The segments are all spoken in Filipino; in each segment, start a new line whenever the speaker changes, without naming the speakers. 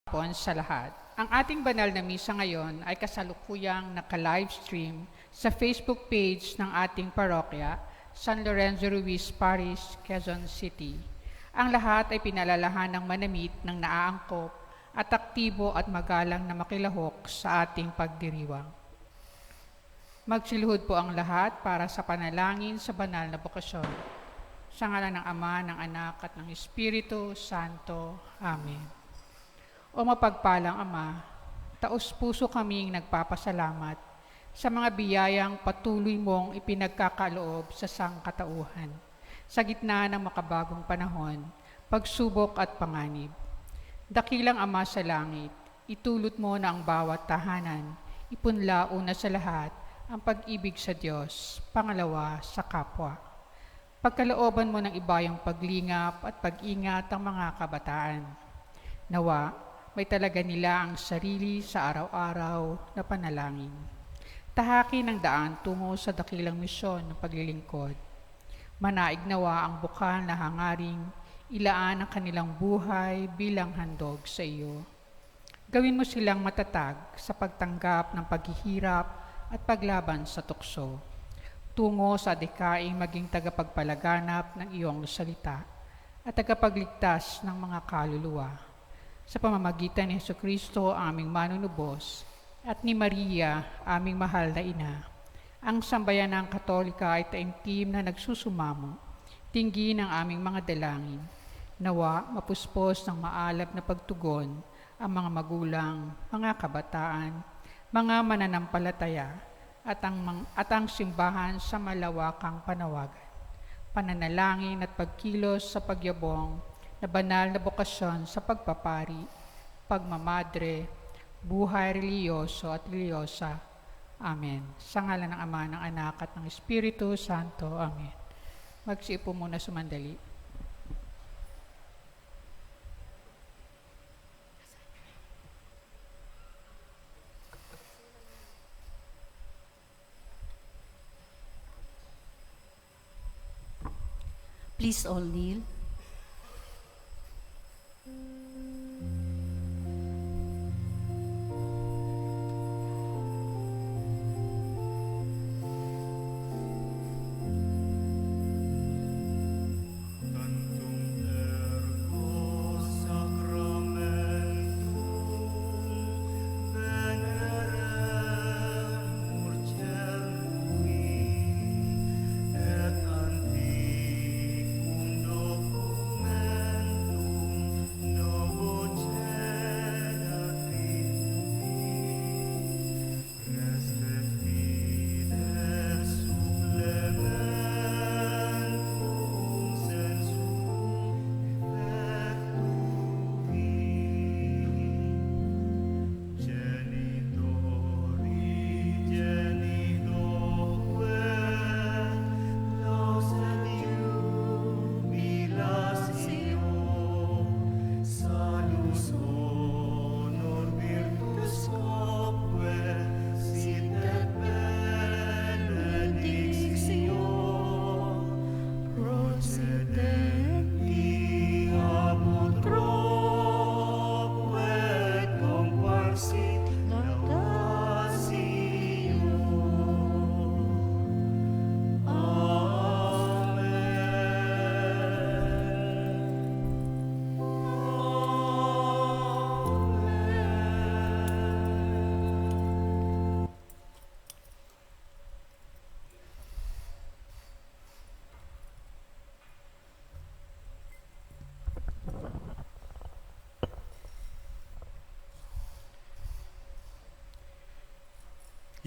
Hapon sa lahat. Ang ating banal na misa ngayon ay kasalukuyang naka-livestream sa Facebook page ng ating parokya, San Lorenzo Ruiz Parish, Quezon City. Ang lahat ay pinalalahan ng manamit ng naaangkop at aktibo at magalang na makilahok sa ating pagdiriwang. Magsiluhod po ang lahat para sa panalangin sa banal na bokasyon. Sa ngalan ng Ama, ng Anak at ng Espiritu Santo. Amen. O mapagpalang Ama, taos-puso kaming nagpapasalamat sa mga biyayang patuloy mong ipinagkakaloob sa sangkatauhan, sa gitna ng makabagong panahon, pagsubok at panganib. Dakilang Ama sa langit, itulot mo na ang bawat tahanan, ipunla una sa lahat ang pag-ibig sa Diyos, pangalawa sa kapwa. Pagkalooban mo ng ibayang paglingap at pag-ingat ang mga kabataan. Nawa, may talaga nila ang sarili sa araw-araw na panalangin. Tahakin ang daan tungo sa dakilang misyon ng paglilingkod. Manaig nawa ang bukal na hangaring ilaan ang kanilang buhay bilang handog sa iyo. Gawin mo silang matatag sa pagtanggap ng paghihirap at paglaban sa tukso. Tungo sa adhikaing maging tagapagpalaganap ng iyong salita at tagapagligtas ng mga kaluluwa. Sa pamamagitan ni Jesucristo, aming manunubos, at ni Maria, aming mahal na ina, ang sambayanang Katolika ay taimtim na nagsusumamo, tingin ang aming mga dalangin. Nawa, mapuspos ng maalab na pagtugon ang mga magulang, mga kabataan, mga mananampalataya, at ang simbahan sa malawakang panawagan. Pananalangin at pagkilos sa pagyabong na banal na bokasyon sa pagpapari, pagmamadre, buhay reliyoso at reliyosa. Amen. Sa ngalan ng Ama, ng Anak at ng Espiritu Santo. Amen. Magsiupo muna sumandali.
Please all kneel.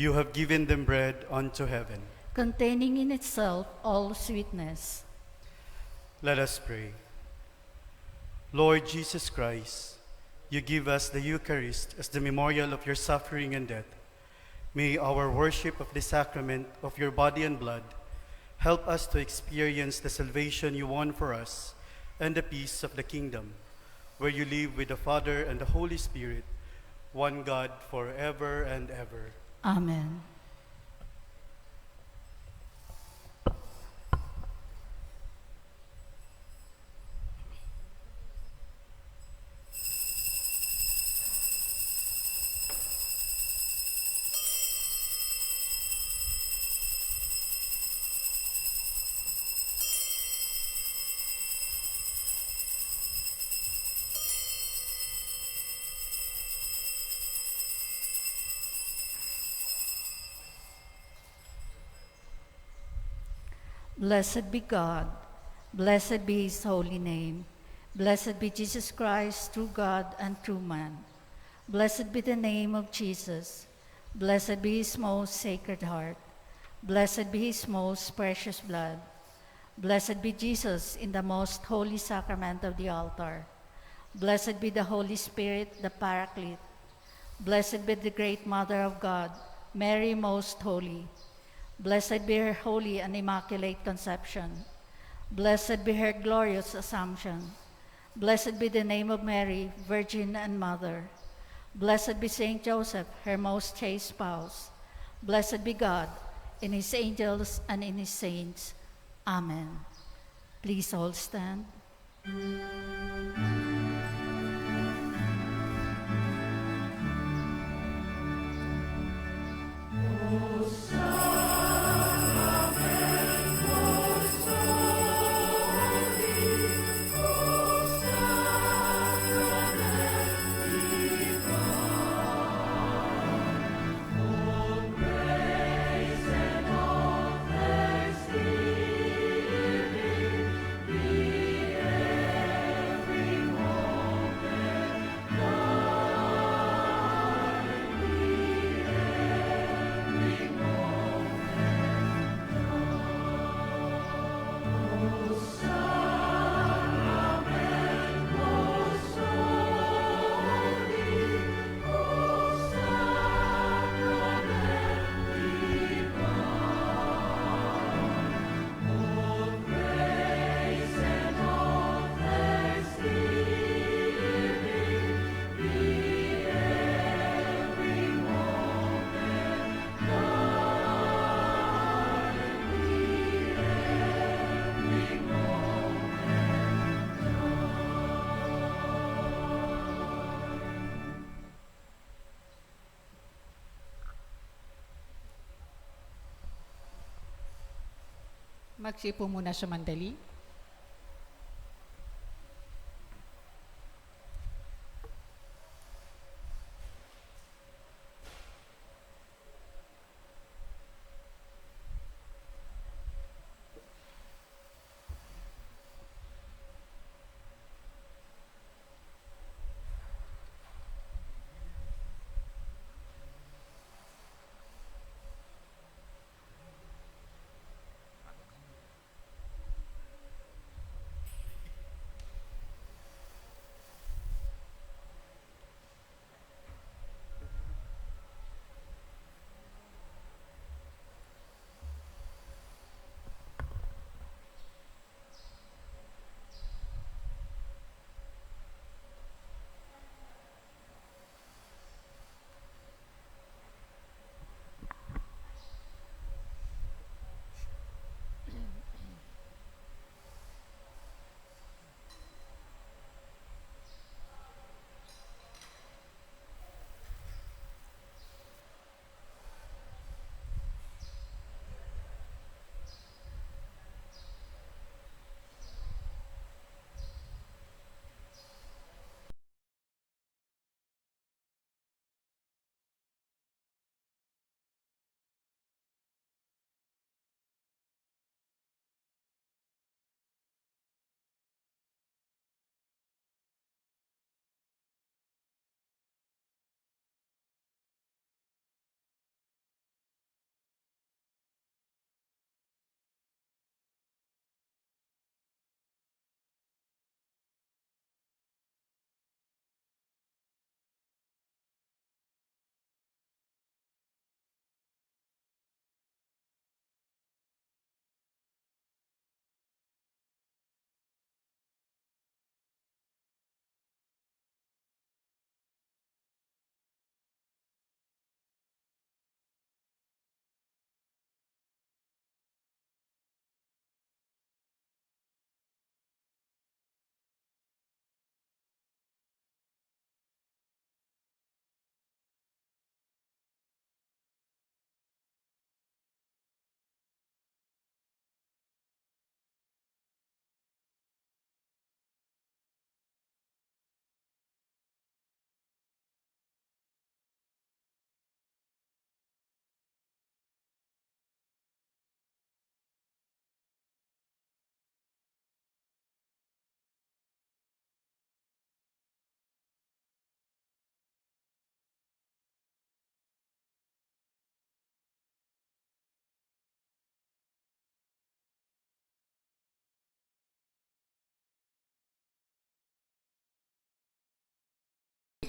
You have given them bread unto heaven.
Containing in itself all sweetness.
Let us pray. Lord Jesus Christ, you give us the Eucharist as the memorial of your suffering and death. May our worship of the sacrament of your body and blood help us to experience the salvation you won for us and the peace of the kingdom, where you live with the Father and the Holy Spirit, one God forever and ever.
Amen. Blessed be God. Blessed be his holy name. Blessed be Jesus Christ, true God and true man. Blessed be the name of Jesus. Blessed be his most sacred heart. Blessed be his most precious blood. Blessed be Jesus in the most holy sacrament of the altar. Blessed be the Holy Spirit, the Paraclete. Blessed be the great Mother of God, Mary most holy. Blessed be her holy and immaculate conception. Blessed be her glorious assumption. Blessed be the name of Mary, Virgin and Mother. Blessed be Saint Joseph, her most chaste spouse. Blessed be God, in his angels and in his saints. Amen. Please all stand.
Magsipo muna sa mandali.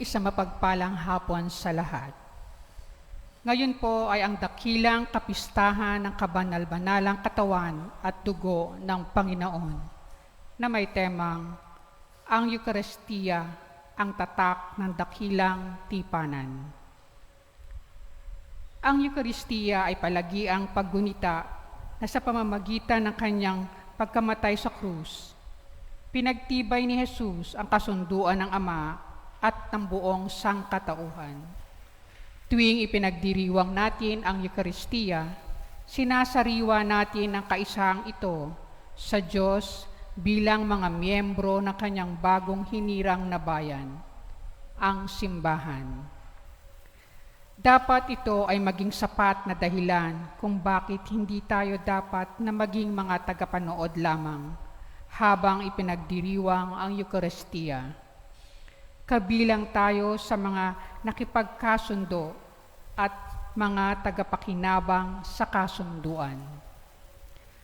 isang mapagpalang hapon sa lahat. Ngayon po ay ang dakilang kapistahan ng kabanal-banalang katawan at dugo ng Panginoon na may temang ang Eucharistia, ang tatak ng dakilang tipanan. Ang Eucharistia ay palagiang paggunita na sa pamamagitan ng kanyang pagkamatay sa krus, pinagtibay ni Jesus ang kasunduan ng Ama at ng buong sangkatauhan. Tuwing ipinagdiriwang natin ang Eucharistia, sinasariwa natin ang kaisahang ito sa Diyos bilang mga miyembro ng kanyang bagong hinirang na bayan, ang simbahan. Dapat ito ay maging sapat na dahilan kung bakit hindi tayo dapat na maging mga tagapanood lamang habang ipinagdiriwang ang Eucharistia. Kabilang tayo sa mga nakipagkasundo at mga tagapakinabang sa kasunduan.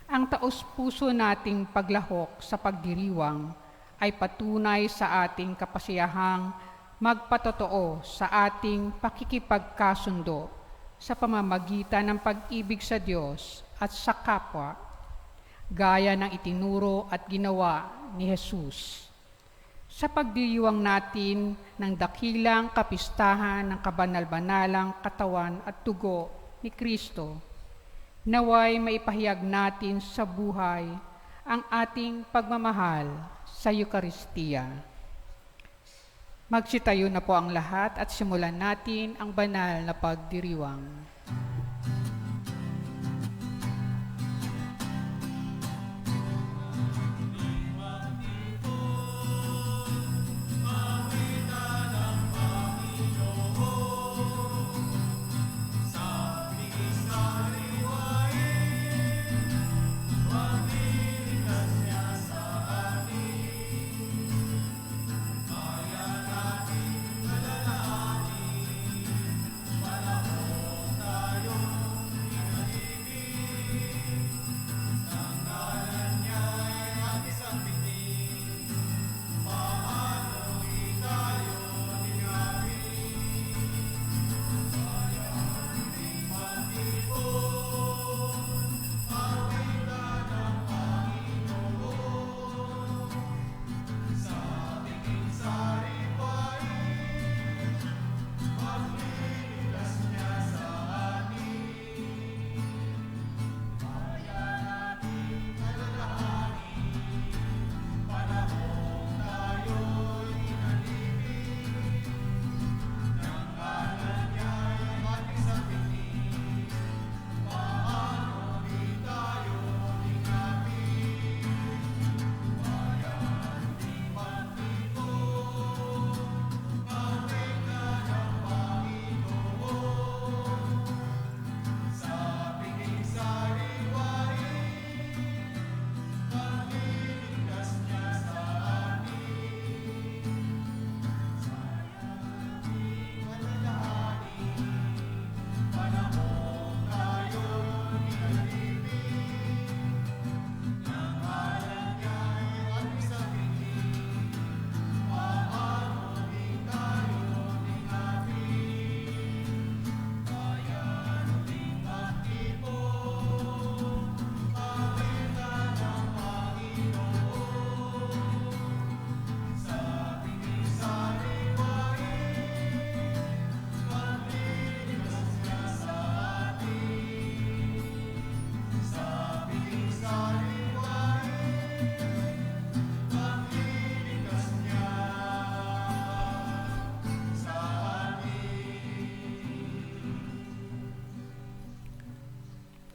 Ang taos-puso nating paglahok sa pagdiriwang ay patunay sa ating kapasiyahang magpatotoo sa ating pakikipagkasundo sa pamamagitan ng pag-ibig sa Diyos at sa kapwa, gaya ng itinuro at ginawa ni Jesus. Sa pagdiriwang natin ng dakilang kapistahan ng kabanal-banalang katawan at dugo ni Kristo, naway maipahayag natin sa buhay ang ating pagmamahal sa Eucharistia. Magsitayo na po ang lahat at simulan natin ang banal na pagdiriwang.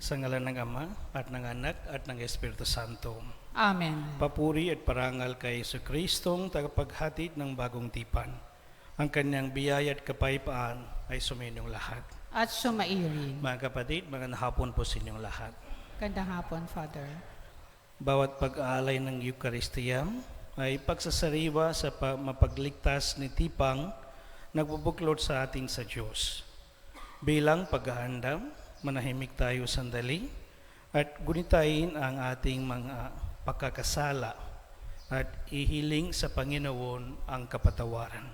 Sa ngalan ng Ama, at ng Anak, at ng Espiritu Santo.
Amen.
Papuri at parangal kay Jesucristong tagapaghatid ng bagong tipan. Ang kanyang biyaya at kapayapaan ay suminyong lahat.
At sumairin.
Mga kapatid, magandang hapon po sa inyong lahat.
Gandang hapon, Father.
Bawat pag-aalay ng Eucharistia ay pagsasariwa sa mapagligtas ni tipang nagbubuklod sa ating sa Diyos. Bilang paghahanda, manahimik tayo sandali at gunitain ang ating mga pagkakasala at ihiling sa Panginoon ang kapatawaran.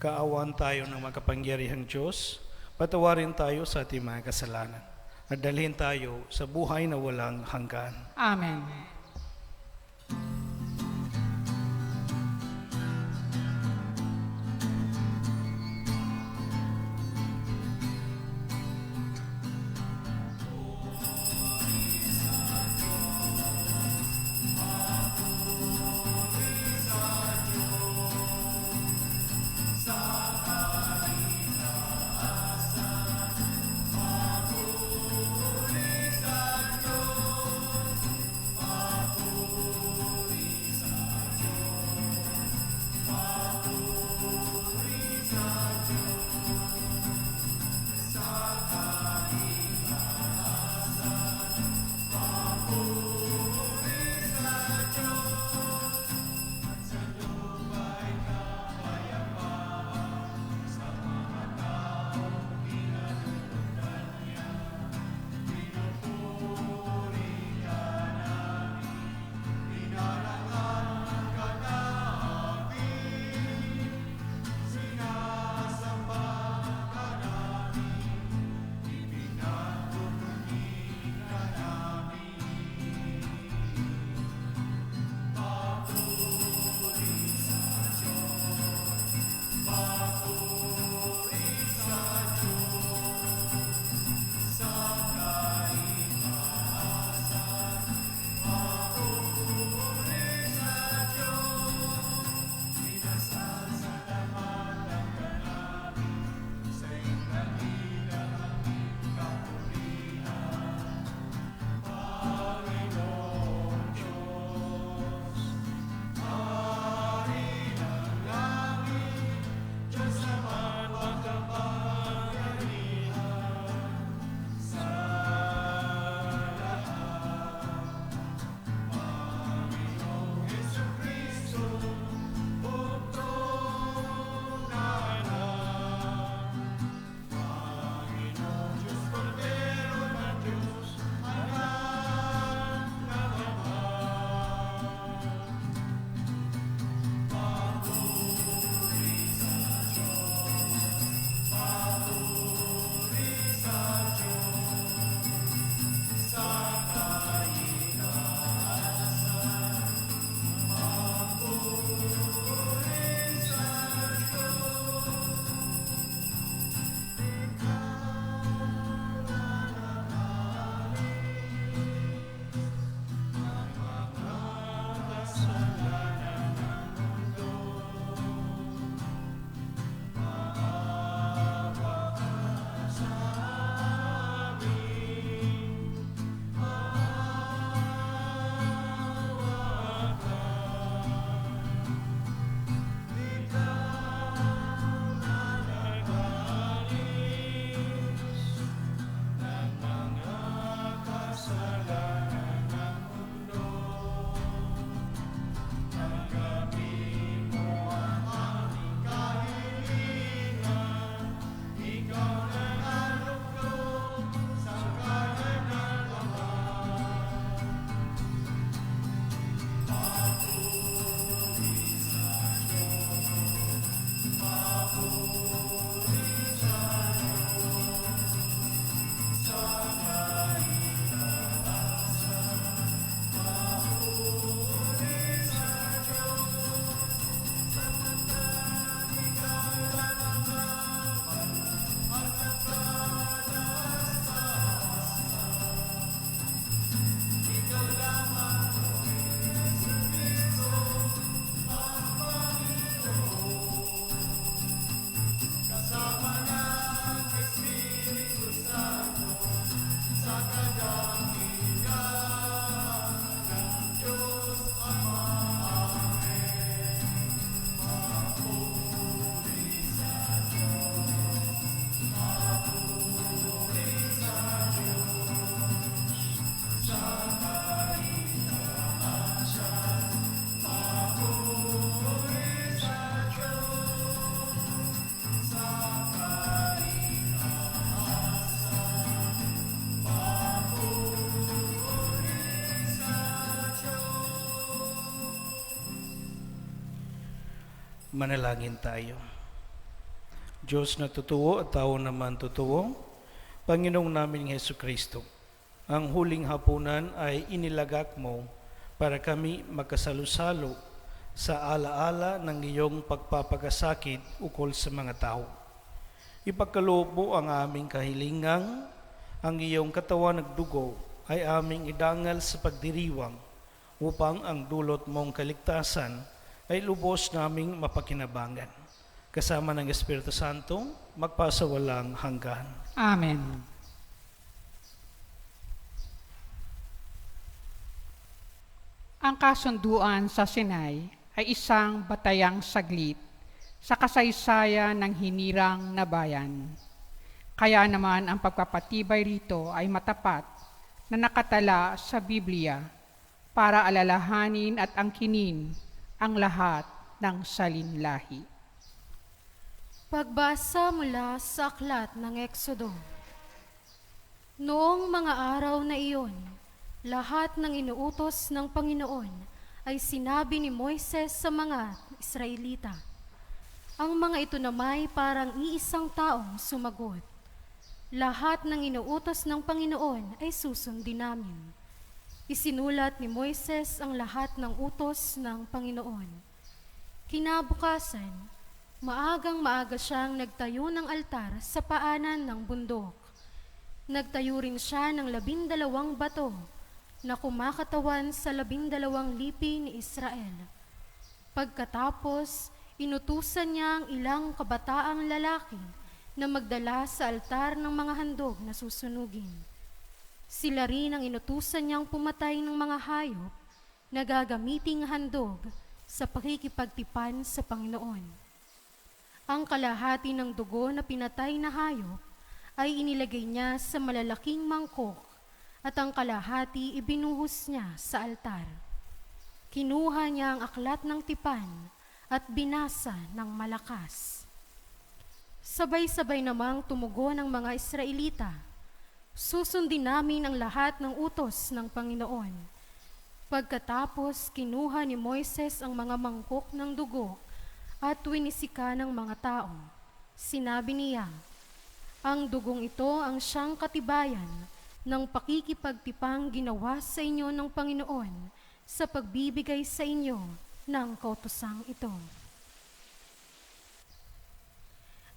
Pagkaawaan tayo ng makapangyarihang Diyos, patawarin tayo sa ating mga kasalanan at dalhin tayo sa buhay na walang hanggan.
Amen.
Manalangin tayo. Diyos na totoo at tao naman totoo, Panginoong namin Hesu Kristo, ang huling hapunan ay inilagak mo para kami magkasalo-salo sa alaala ng iyong pagpapagasakit ukol sa mga tao. Ipagkaloob mo ang aming kahilingang, ang iyong katawan at dugo ay aming idangal sa pagdiriwang upang ang dulot mong kaligtasan ay lubos naming mapakinabangan. Kasama ng Espiritu Santo, magpasawalang hanggan.
Amen. Ang kasunduan sa Sinai ay isang batayang saglit sa kasaysayan ng hinirang na bayan. Kaya naman ang pagpapatibay rito ay matapat na nakatala sa Biblia para alalahanin at angkinin ang lahat ng salinlahi.
Pagbasa mula sa aklat ng Eksodo. Noong mga araw na iyon, lahat ng inuutos ng Panginoon ay sinabi ni Moises sa mga Israelita. Ang mga ito namay parang iisang taong sumagot. Lahat ng inuutos ng Panginoon ay susundin namin. Isinulat ni Moises ang lahat ng utos ng Panginoon. Kinabukasan, maagang-maaga siyang nagtayo ng altar sa paanan ng bundok. Nagtayo rin siya ng 12 bato na kumakatawan sa 12 lipi ni Israel. Pagkatapos, inutusan niya ang ilang kabataang lalaki na magdala sa altar ng mga handog na susunugin. Sila rin ang inutusan niyang pumatay ng mga hayop na gagamiting handog sa pakikipagtipan sa Panginoon. Ang kalahati ng dugo na pinatay na hayop ay inilagay niya sa malalaking mangkok at ang kalahati ibinuhos niya sa altar. Kinuha niya ang aklat ng tipan at binasa ng malakas. Sabay-sabay namang tumugon ang mga Israelita. Susundin namin ang lahat ng utos ng Panginoon. Pagkatapos, kinuha ni Moises ang mga mangkok ng dugo at winisika ng mga tao. Sinabi niya, ang dugong ito ang siyang katibayan ng pakikipagtipang ginawa sa inyo ng Panginoon sa pagbibigay sa inyo ng kautosang ito.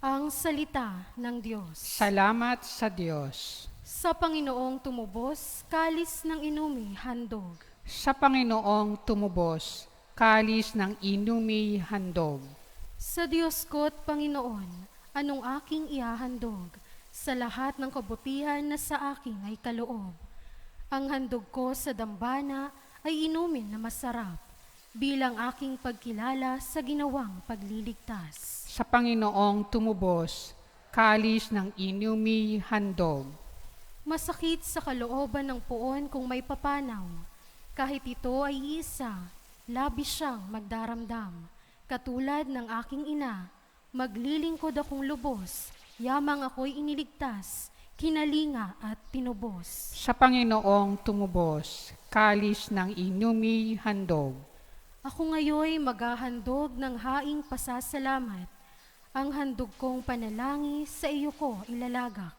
Ang salita ng Diyos.
Salamat sa Diyos.
Sa Panginoong tumubos, kalis ng inumi, handog.
Sa Panginoong tumubos, kalis ng inumi handog.
Sa Diyos ko't Panginoon, anong aking ihahandog? Sa lahat ng kabutihan na sa akin ay kaloob. Ang handog ko sa dambana ay inumin na masarap, bilang aking pagkilala sa ginawang pagliligtas.
Sa Panginoong tumubos, kalis ng inumi handog.
Masakit sa kalooban ng puon kung may papanaw. Kahit ito ay isa, labis siyang magdaramdam. Katulad ng aking ina, maglilingkod akong lubos, yamang ako'y iniligtas, kinalinga at tinubos.
Sa Panginoong tumubos, kalis ng inumi handog.
Ako ngayoy maghahandog ng haing pasasalamat. Ang handog kong panalangin sa iyo ko ilalagak.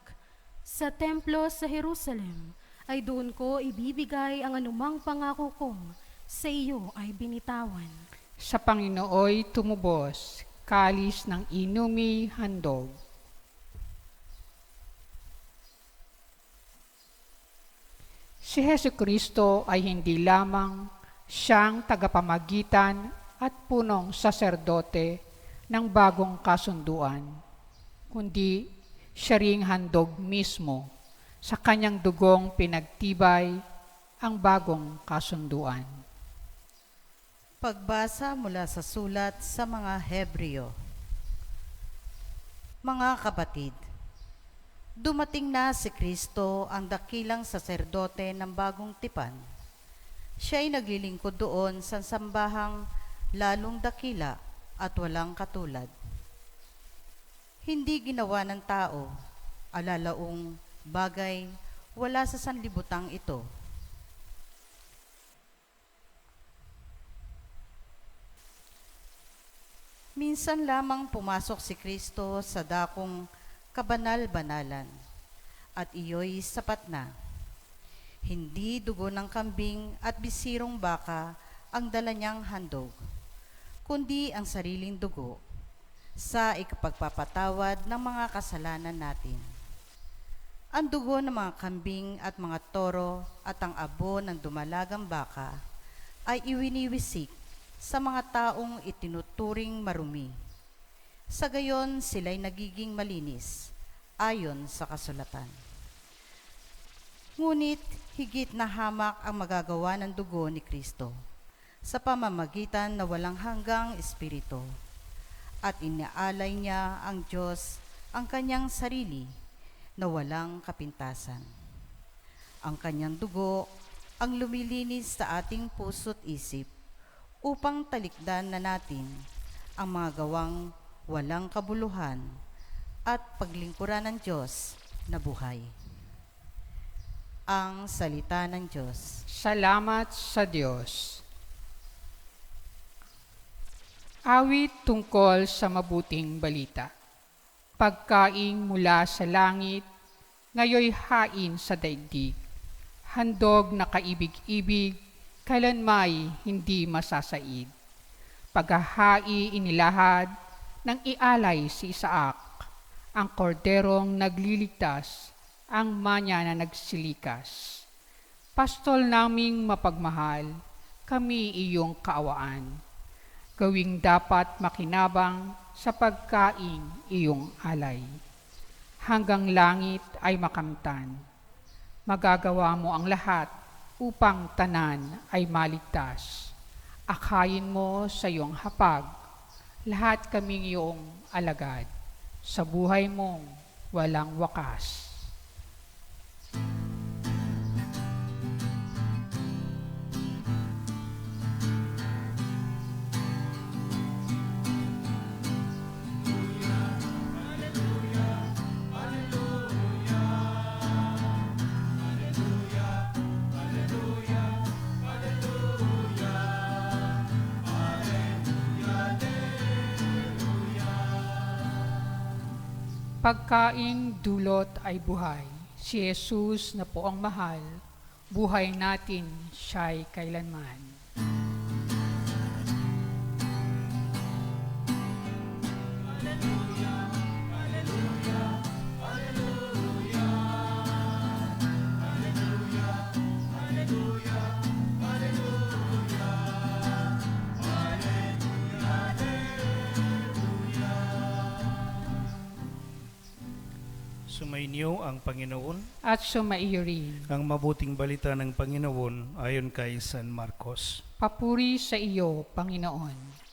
Sa templo sa Jerusalem ay doon ko ibibigay ang anumang pangako kong sa iyo ay binitawan.
Sa Panginooy tumubos, kalis ng inumi handog. Si Jesucristo ay hindi lamang siyang tagapamagitan at punong saserdote ng bagong kasunduan, kundi siya ring handog mismo sa kanyang dugong pinagtibay ang bagong kasunduan.
Pagbasa mula sa sulat sa mga Hebreo. Mga kapatid, dumating na si Kristo ang dakilang saserdote ng bagong tipan. Siya ay naglilingkod doon sa sambahang lalong dakila at walang katulad. Hindi ginawa ng tao, alalaong bagay wala sa sanlibutang ito. minsan lamang pumasok si Kristo sa dakong kabanal-banalan, at iyo'y sapat na. Hindi dugo ng kambing at bisirong baka ang dala niyang handog, kundi ang sariling dugo sa ikapagpapatawad ng mga kasalanan natin. Ang dugo ng mga kambing at mga toro at ang abo ng dumalagang baka ay iwiniwisik sa mga taong itinuturing marumi. Sa gayon, sila'y nagiging malinis ayon sa kasulatan. Ngunit higit na hamak ang magagawa ng dugo ni Kristo sa pamamagitan na walang hanggang espiritu, at inaalay niya ang Diyos ang kanyang sarili na walang kapintasan. Ang kanyang dugo ang lumilinis sa ating puso't isip upang talikdan na natin ang mga gawang walang kabuluhan at paglingkuran ng Diyos na buhay. Ang salita ng Diyos.
Salamat sa Diyos. Awit tungkol sa mabuting balita. Pagkaing mula sa langit, ngayoy hain sa daigdig. Handog na kaibig-ibig, kailanmay hindi masasaid. Paghahai inilahad, nang ialay si Isaac, ang korderong nagliligtas, ang manya na nagsilikas. Pastol naming mapagmahal, kami iyong kaawaan. Gawing dapat makinabang sa pagkaing iyong alay. Hanggang langit ay makamtan. Magagawa mo ang lahat upang tanan ay maligtas. Akayin mo sa iyong hapag, lahat kaming iyong alagad, sa buhay mong walang wakas. Pagkaing dulot ay buhay. Si Jesus na po ang mahal, buhay natin siya'y kailanman.
Sumainyo ang Panginoon.
At sumaiyo rin.
Ang mabuting balita ng Panginoon ayon kay San Marcos.
Papuri sa iyo, Panginoon.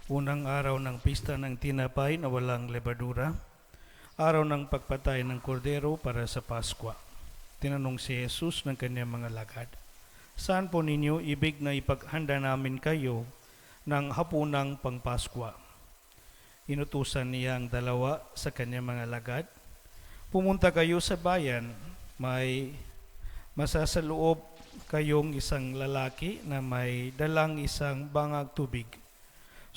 Unang araw ng pista ng tinapay na walang lebadura, araw ng pagpatay ng kordero para sa Paskwa. Tinanong si Jesus ng kanyang mga alagad, "Saan po ninyo ibig na ipaghanda namin kayo ng hapunang pangpaskwa?" Inutusan niya ang dalawa sa kanyang mga alagad, "Pumunta kayo sa bayan, may masasaloob kayong isang lalaki na may dalang isang bangag tubig.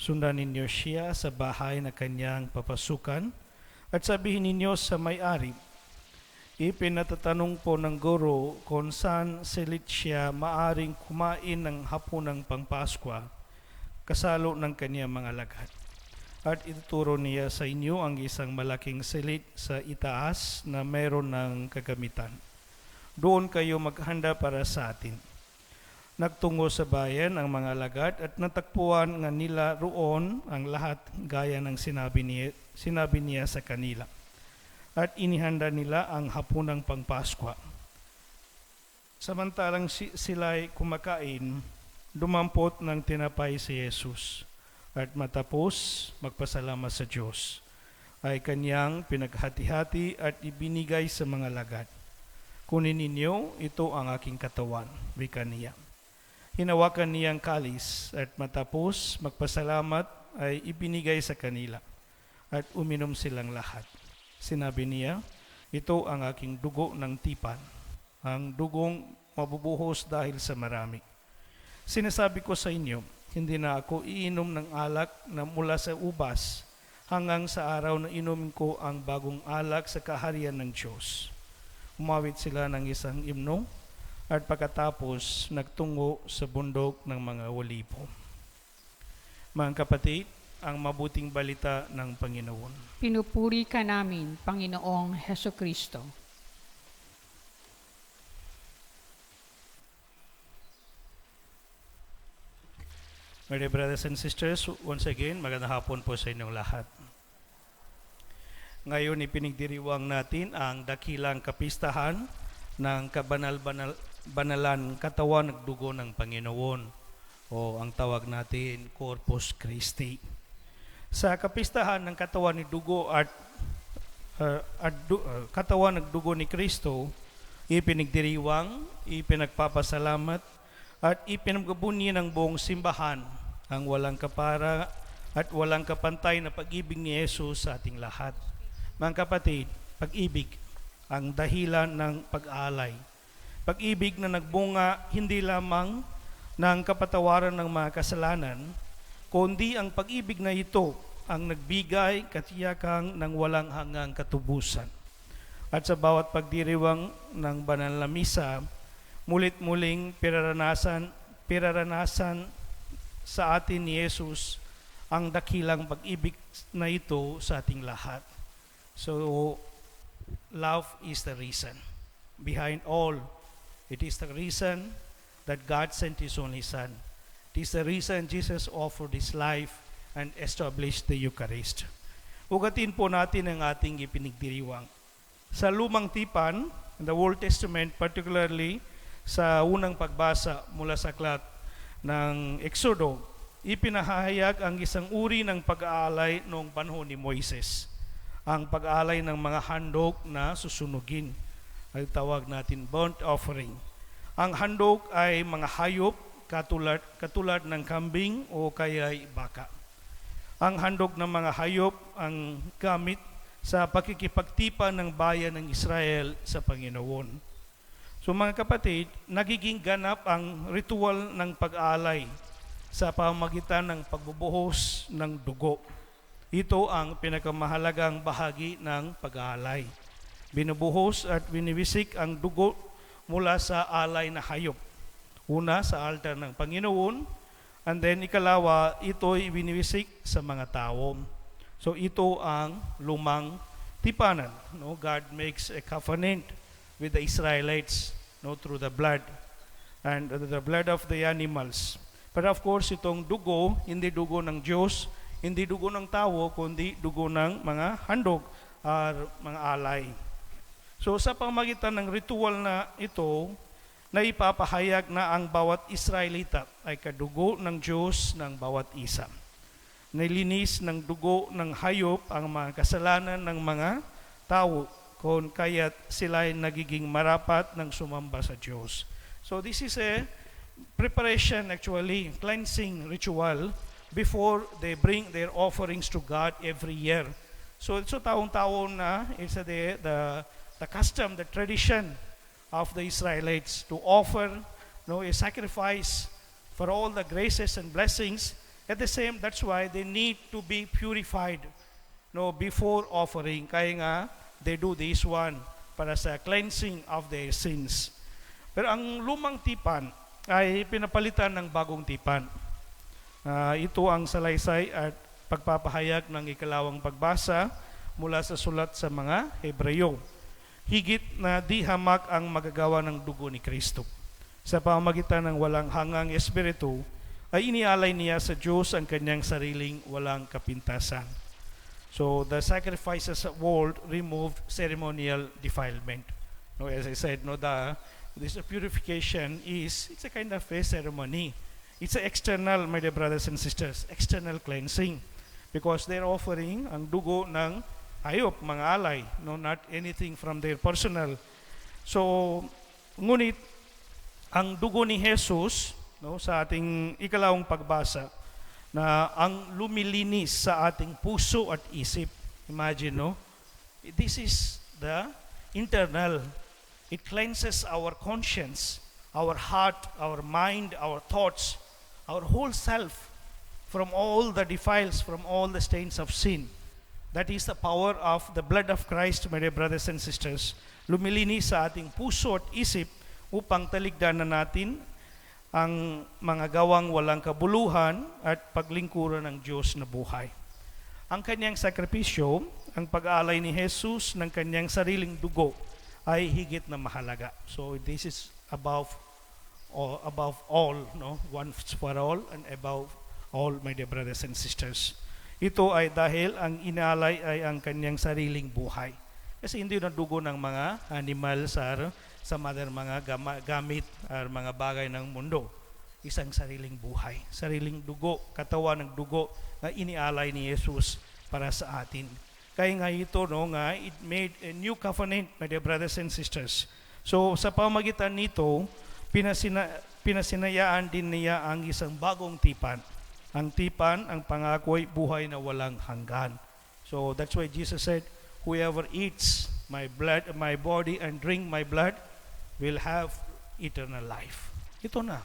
Sundan ninyo siya sa bahay na kanyang papasukan at sabihin ninyo sa may-ari, ipinatatanong po ng guro kung saan silid siya maaring kumain ng hapunang pangpaskwa kasalo ng kanyang mga alagad. At ituturo niya sa inyo ang isang malaking silid sa itaas na mayroon ng kagamitan. Doon kayo maghanda para sa atin." Nagtungo sa bayan ang mga alagad at natagpuan nga nila roon ang lahat gaya ng sinabi niya sa kanila. At inihanda nila ang hapunang pangpaskwa. Samantalang sila'y kumakain, dumampot ng tinapay si Jesus at matapos magpasalamat sa Diyos ay kanyang pinaghati-hati at ibinigay sa mga alagad. "Kunin ninyo, ito ang aking katawan," wika niya. hinawakan niya ang kalis at matapos magpasalamat ay ibinigay sa kanila at uminom silang lahat. Sinabi niya, ito ang aking dugo ng tipan, ang dugong mabubuhos dahil sa marami. Sinasabi ko sa inyo, hindi na ako iinom ng alak na mula sa ubas hanggang sa araw na inumin ko ang bagong alak sa kaharian ng Diyos. Umawit sila ng isang himno at pagkatapos nagtungo sa bundok ng mga olibo. Mga kapatid, ang mabuting balita ng Panginoon.
Pinupuri ka namin, Panginoong Heso Kristo.
My dear brothers and sisters, once again, magandang hapon po sa inyong lahat. Ngayon ipinagdiriwang natin ang dakilang kapistahan ng kabanal-banalan katawan ng dugo ng Panginoon o ang tawag natin Corpus Christi. Sa kapistahan ng katawan ni dugo at katawan ng dugo ni Kristo, ipinagdiriwang, ipinagpapasalamat at ipinagabunyi ng buong simbahan ang walang kapara at walang kapantay na pag-ibig ni Jesus sa ating lahat. Mga kapatid, pag-ibig ang dahilan ng pag-alay. Pag-ibig na nagbunga hindi lamang ng kapatawaran ng mga kasalanan, kundi ang pag-ibig na ito ang nagbigay katiyakang ng walang hanggang katubusan. At sa bawat pagdiriwang ng banal na misa, mulit-muling piraranasan sa atin ni Jesus ang dakilang pag-ibig na ito sa ating lahat. So, love is the reason. Behind all, it is the reason that God sent His only Son. It is the reason Jesus offered His life and established the Eucharist. Ugatin po natin ang ating ipinagdiriwang. Sa lumang tipan, in the Old Testament, particularly sa unang pagbasa mula sa aklat ng Exodo, ipinahayag ang isang uri ng pag-aalay noong panahon ni Moises. Ang pag-aalay ng mga handog na susunugin. Ay tawag natin burnt offering. Ang handog ay mga hayop katulad ng kambing o kaya'y baka. Ang handog ng mga hayop ang gamit sa pakikipagtipan ng bayan ng Israel sa Panginoon. So mga kapatid, nagiging ganap ang ritual ng pag-aalay sa pamamagitan ng pagbubuhos ng dugo. Ito ang pinakamahalagang bahagi ng pag-aalay. Binubuhos at biniwisik ang dugo mula sa alay na hayop. Una sa altar ng Panginoon, and then ikalawa, ito'y biniwisik sa mga tao. So ito ang lumang tipanan. No? God makes a covenant with the Israelites, no, through the blood and the blood of the animals. But of course, itong dugo, hindi dugo ng Diyos, hindi dugo ng tao, kundi dugo ng mga handog or mga alay. So sa pamagitan ng ritual na ito, na ipapahayag na ang bawat Israelita ay kadugo ng Diyos ng bawat isa. Nilinis ng dugo ng hayop ang mga kasalanan ng mga tao kung kaya't sila ay nagiging marapat ng sumamba sa Diyos. So this is a preparation, actually, cleansing ritual before they bring their offerings to God every year. So taon-taon na, it's the custom, the tradition of the Israelites to offer a sacrifice for all the graces and blessings. At the same, that's why they need to be purified before offering. Kaya nga, they do this one para sa cleansing of their sins. Pero ang lumang tipan ay pinapalitan ng bagong tipan. Ito ang salaysay at pagpapahayag ng ikalawang pagbasa mula sa sulat sa mga Hebreo. Higit na di hamak ang magagawa ng dugo ni Kristo. Sa pamamagitan ng walang hangang espiritu, ay inialay niya sa Diyos ang kanyang sariling walang kapintasan. So the sacrifices of old removed ceremonial defilement. As I said, this purification it's a kind of a ceremony. It's an external, my dear brothers and sisters, external cleansing. Because they're offering ang dugo ng hayop, mga alay, not anything from their personal. So, ngunit, ang dugo ni Jesus, no, sa ating ikalawang pagbasa na ang lumilinis sa ating puso at isip. Imagine, no? This is the internal. It cleanses our conscience, our heart, our mind, our thoughts, our whole self from all the defiles, from all the stains of sin. That is the power of the blood of Christ, my dear brothers and sisters. Lumilinis sa ating puso at isip upang talikdan na natin ang mga gawang walang kabuluhan at paglingkuran ng Diyos na buhay. Ang kanyang sakripisyo, ang pag-aalay ni Jesus ng kanyang sariling dugo ay higit na mahalaga. So this is above all, no? Once for all and above all, my dear brothers and sisters. Ito ay dahil ang inaalay ay ang kanyang sariling buhay. Kasi hindi na dugo ng mga animal sa mga gamit at mga bagay ng mundo. Isang sariling buhay, sariling dugo, katawan ng dugo na inialay ni Jesus para sa atin. Kaya nga ito, no, nga, it made a new covenant, my dear brothers and sisters. So sa pamagitan nito, pinasinayaan din niya ang isang bagong tipan. Ang tipan, ang pangako ay buhay na walang hanggan. So that's why Jesus said, whoever eats my blood, my body, and drink my blood will have eternal life. Ito na,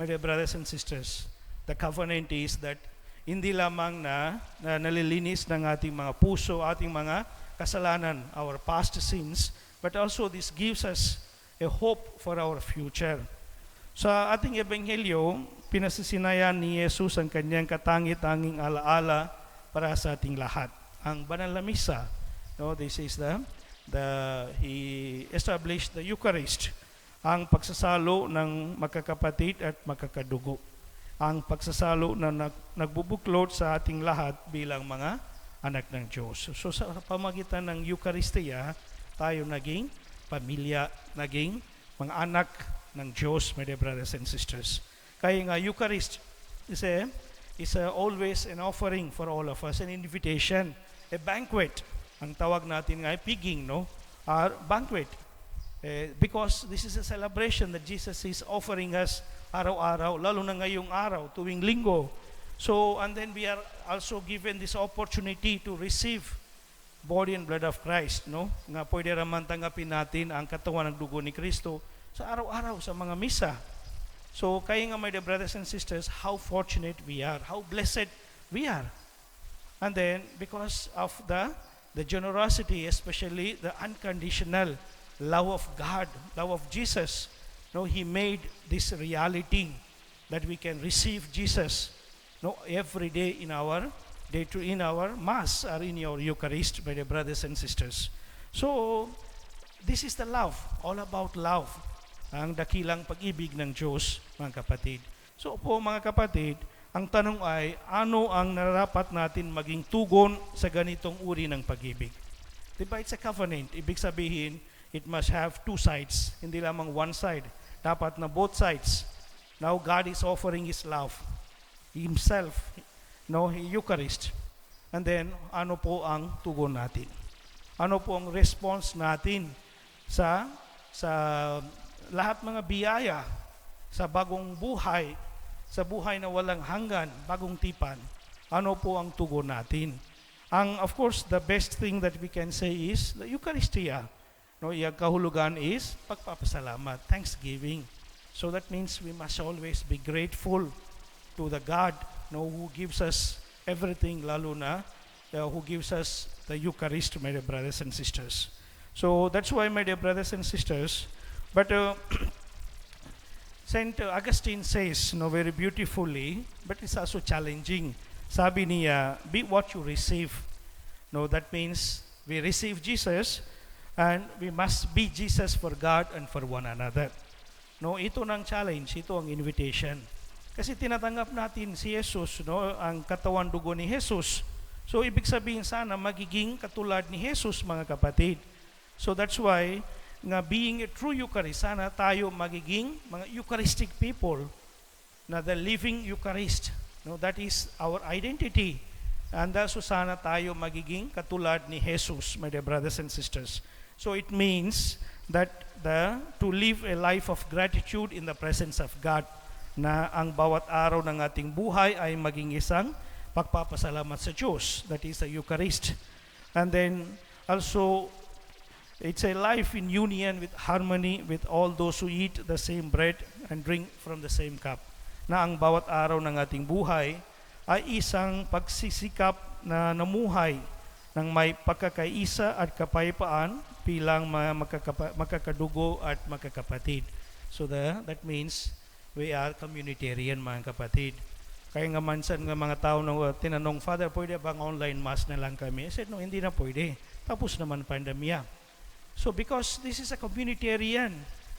my dear brothers and sisters. The covenant is that hindi lamang na nalilinis ng ating mga puso, ating mga kasalanan, our past sins, but also this gives us a hope for our future. Sa ating ebanghelyo, pinasisinayan ni Jesus ang kanyang katangi-tanging alaala para sa ating lahat. Ang banal na misa, no, this is he established the Eucharist, ang pagsasalo ng magkakapatid at magkakadugo. Ang pagsasalo na nagbubuklod sa ating lahat bilang mga anak ng Diyos. So sa pamagitan ng Eucharistia, tayo naging pamilya, naging mga anak ng Diyos, my dear brothers and sisters. Kaya nga, Eucharist is always an offering for all of us, an invitation, a banquet. Ang tawag natin nga ay piging, no? Banquet. Because this is a celebration that Jesus is offering us araw-araw, lalo na ngayong araw, tuwing linggo. So, and then we are also given this opportunity to receive body and blood of Christ, no? Nga pwede raman tanggapin natin ang katawan ng dugo ni Kristo sa araw-araw sa mga misa. So, kaya nga, my dear brothers and sisters, how fortunate we are, how blessed we are. And then, because of the generosity, especially the unconditional love of God, love of Jesus, no, He made this reality that we can receive Jesus, no, every day in our Mass or in your Eucharist, my dear brothers and sisters. So, this is the love, all about love. Ang dakilang pag-ibig ng Diyos, mga kapatid. So po mga kapatid, ang tanong ay, ano ang nararapat natin maging tugon sa ganitong uri ng pag-ibig? Diba, it's a covenant. Ibig sabihin, it must have two sides. Hindi lamang one side. Dapat na both sides. Now God is offering His love, Himself, no, Eucharist. And then, ano po ang tugon natin? Ano po ang response natin sa lahat mga biyaya sa bagong buhay, sa buhay na walang hanggan, bagong tipan? Ano po ang tugon natin? Of course, the best thing that we can say is the Eucharistia. No, yung kahulugan is pagpapasalamat, thanksgiving. So that means we must always be grateful to the God, no, who gives us everything, lalo na who gives us the Eucharist, my dear brothers and sisters. So that's why, my dear brothers and sisters, but Saint Augustine says, no, very beautifully, but it's also challenging. Sabi niya, be what you receive. No, that means we receive Jesus and we must be Jesus for God and for one another. No, ito ng challenge, ito ang invitation. Kasi tinatanggap natin si Jesus, no, ang katawan dugo ni Jesus. So ibig sabihin sana magiging katulad ni Jesus, mga kapatid. So that's why nga being a true Eucharist, sana tayo magiging mga Eucharistic people, na the living Eucharist. No, that is our identity. And so sana tayo magiging katulad ni Jesus, my dear brothers and sisters. So it means that to live a life of gratitude in the presence of God. na ang bawat araw ng ating buhay ay maging isang pagpapasalamat sa Diyos. That is the Eucharist. And then also, it's a life in union with harmony with all those who eat the same bread and drink from the same cup. Na ang bawat araw ng ating buhay ay isang pagsisikap na namuhay ng may pagkakaisa at kapayapaan bilang mga magkakadugo at magkakapatid. So that means we are communitarian, mga kapatid. Kaya nga mansan nga mga tao na tinanong, Father, pwede bang online mass na lang kami? I said, no, hindi na pwede. Tapos naman pandemya. So because this is a communitarian,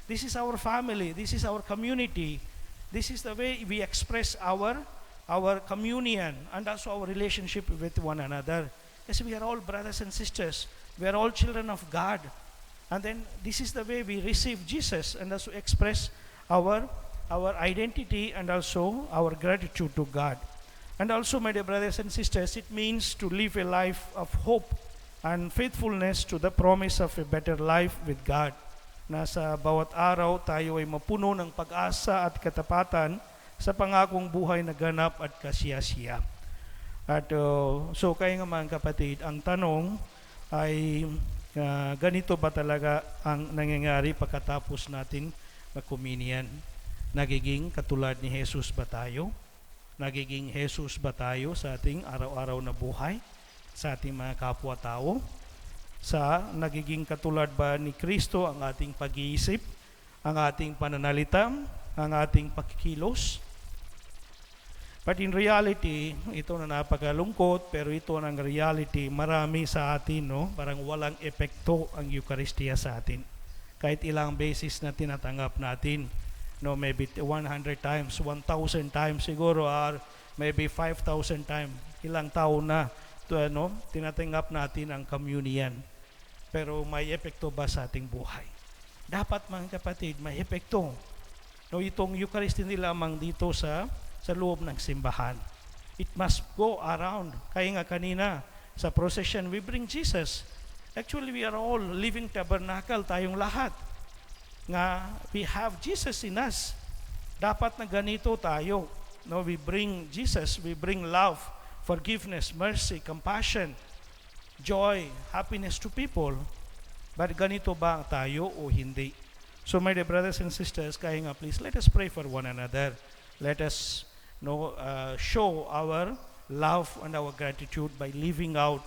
this is our family, this is our community, this is the way we express our communion and also our relationship with one another. Kasi we are all brothers and sisters. We are all children of God. And then this is the way we receive Jesus and also express our identity and also our gratitude to God. And also, my dear brothers and sisters, it means to live a life of hope and faithfulness to the promise of a better life with God. Na sa bawat araw tayo ay mapuno ng pag-asa at katapatan sa pangakong buhay na ganap at kasiyasiya. At so kaya nga mga kapatid, ang tanong ay ganito ba talaga ang nangyayari pagkatapos natin mag-communion? Nagiging katulad ni Jesus ba tayo? Nagiging Jesus ba tayo sa ating araw-araw na buhay? Sa ating mga kapwa-tao? Nagiging katulad ba ni Kristo ang ating pag-iisip, ang ating pananalita, ang ating pakikilos? But in reality, ito na napakalungkot, pero ito ng reality, marami sa atin, no? Parang walang epekto ang Eucharistia sa atin. Kahit ilang beses na tinatanggap natin, no, maybe 100 times, 1,000 times siguro, or maybe 5,000 times, ilang taon na tinatanggap natin ang communion. Pero may epekto ba sa ating buhay? Dapat mga kapatid, may epekto. No, itong Eucharistia hindi lamang dito sa loob ng simbahan. It must go around. Kaya nga kanina, sa procession, we bring Jesus. Actually, we are all living tabernacle, tayong lahat. Nga, we have Jesus in us. Dapat na ganito tayo. No, we bring Jesus, we bring love, forgiveness, mercy, compassion, joy, happiness to people. But ganito ba tayo o hindi? So, my dear brothers and sisters, kaya nga please, let us pray for one another. Let us show our love and our gratitude by living out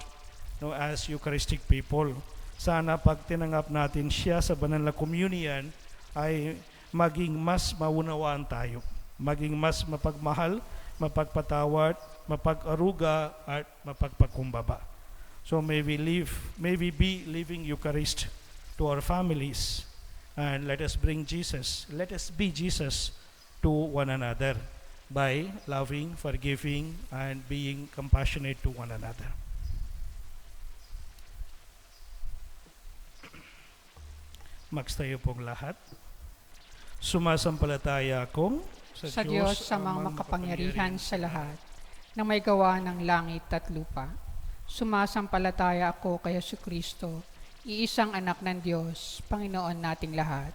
as Eucharistic people. Sana pag tinanggap natin siya sa banal na communion ay maging mas maunawaan tayo, maging mas mapagmahal, mapagpatawad, mapag-aruga at mapagpakumbaba. So may we be living Eucharist to our families, and let us bring Jesus, let us be Jesus to one another by loving, forgiving, and being compassionate to one another. Magstayo pong lahat. Sumasampalataya akong
Sa Diyos sa mga makapangyarihan sa lahat, na may gawa ng langit at lupa. Sumasampalataya ako kay Jesucristo, iisang anak ng Diyos, Panginoon nating lahat.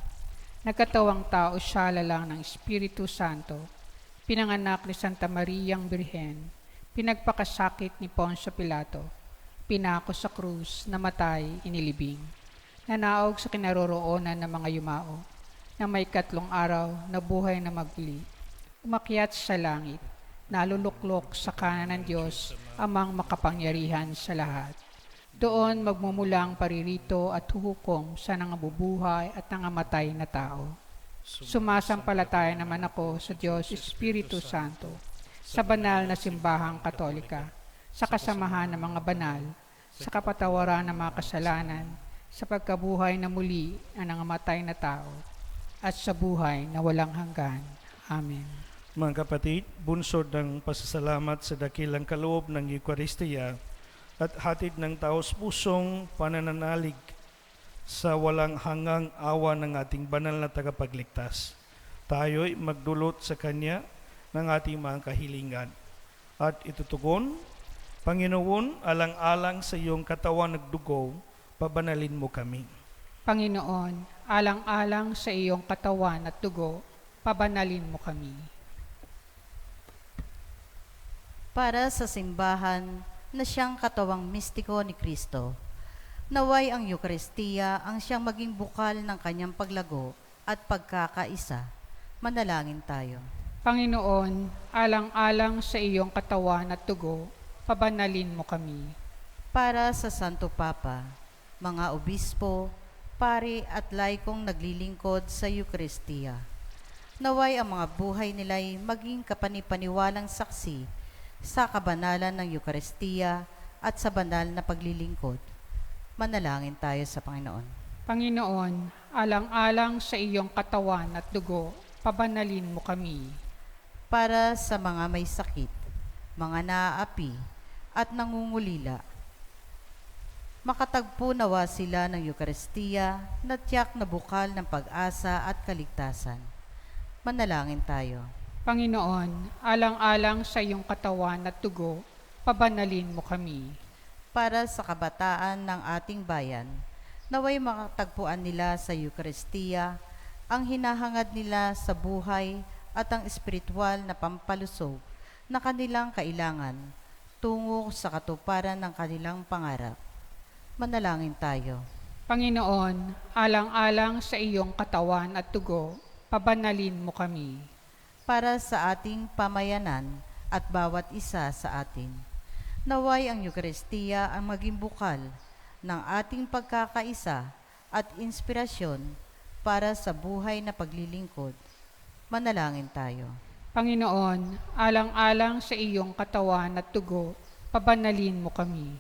Nagkatawang tao siya lalang ng Espiritu Santo, pinanganak ni Santa Mariang Birhen, pinagpakasakit ni Poncio Pilato, pinako sa krus, namatay, inilibing, nanaog sa kinaroroonan ng mga yumao, na may 3 araw na buhay na magli, umakyat sa langit, naluluklok sa kanan ng Diyos, amang makapangyarihan sa lahat. Doon magmumulang paririto at huhukom sa nangabubuhay at nangamatay na tao. Sumasampalataya naman ako sa Diyos Espiritu Santo, sa banal na simbahang Katolika, sa kasamahan ng mga banal, sa kapatawaran ng mga kasalanan, sa pagkabuhay na muli ng nangamatay na tao, at sa buhay na walang hanggan. Amen.
Mga kapatid, bunsod ng pasasalamat sa dakilang kaloob ng Eucharistia at hatid ng taos-pusong panananalig sa walang hanggang awa ng ating banal na tagapagligtas. Tayo'y magdulot sa Kanya ng ating mga kahilingan. At itutugon, Panginoon, alang-alang sa iyong katawan nagdugo, pabanalin mo kami.
Panginoon, alang-alang sa iyong katawan at dugo, pabanalin mo kami.
para sa simbahan na siyang katawang mistiko ni Kristo. Naway ang Eukaristiya ang siyang maging bukal ng kanyang paglago at pagkakaisa. Manalangin tayo.
Panginoon, alang-alang sa iyong katawan at dugo, pabanalin mo kami.
Para sa Santo Papa, mga obispo, pari at laikong naglilingkod sa Eukaristiya. Naway ang mga buhay nila'y maging kapanipaniwalang saksi sa kabanalan ng Eukaristiya at sa banal na paglilingkod. Manalangin tayo sa Panginoon.
Panginoon, alang-alang sa iyong katawan at dugo, pabanalin mo kami.
Para sa mga may sakit, mga naaapi at nangungulila, makatagpo nawa sila ng Eukaristiya na tiyak na bukal ng pag-asa at kaligtasan. Manalangin tayo.
Panginoon, alang-alang sa iyong katawan at dugo, pabanalin mo kami.
Para sa kabataan ng ating bayan, naway makatagpuan nila sa Eukaristiya ang hinahangad nila sa buhay at ang espiritual na pampalusog na kanilang kailangan tungo sa katuparan ng kanilang pangarap. Manalangin tayo.
Panginoon, alang-alang sa iyong katawan at dugo, pabanalin mo kami.
Para sa ating pamayanan at bawat isa sa atin, naway ang Eukaristiya ang maging bukal ng ating pagkakaisa at inspirasyon para sa buhay na paglilingkod. Manalangin tayo.
Panginoon, alang-alang sa iyong katawan at dugo, pabanalin mo kami.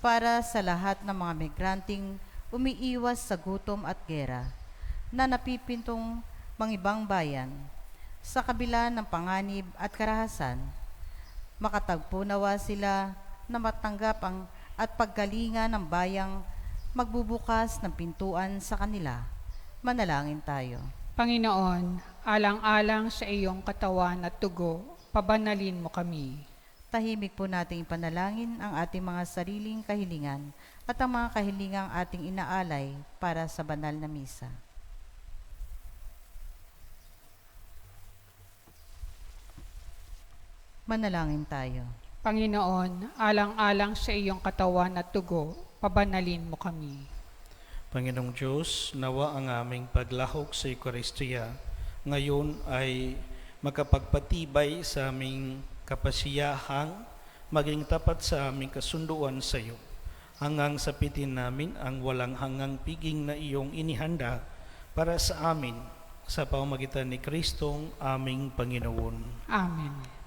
Para sa lahat ng mga migranting umiiwas sa gutom at gera na napipintong mangibang bayan, sa kabila ng panganib at karahasan, makatagpo nawa sila na matanggap ang at paggalingan ng bayang magbubukas ng pintuan sa kanila. Manalangin tayo.
Panginoon, alang-alang sa iyong katawan at dugo, pabanalin mo kami.
Tahimik po nating ipanalangin ang ating mga sariling kahilingan at ang mga kahilingang ating inaalay para sa banal na misa. Manalangin tayo.
Panginoon, alang-alang sa iyong katawan at dugo, pabanalin mo kami.
Panginoong Diyos, nawa ang aming paglahok sa Eukaristiya ngayon ay makapagpatibay sa aming kapasiyahang maging tapat sa aming kasunduan sa iyo, hanggang sapitin namin ang walang hanggang piging na iyong inihanda para sa amin sa pamamagitan ni Kristong aming Panginoon.
Amen.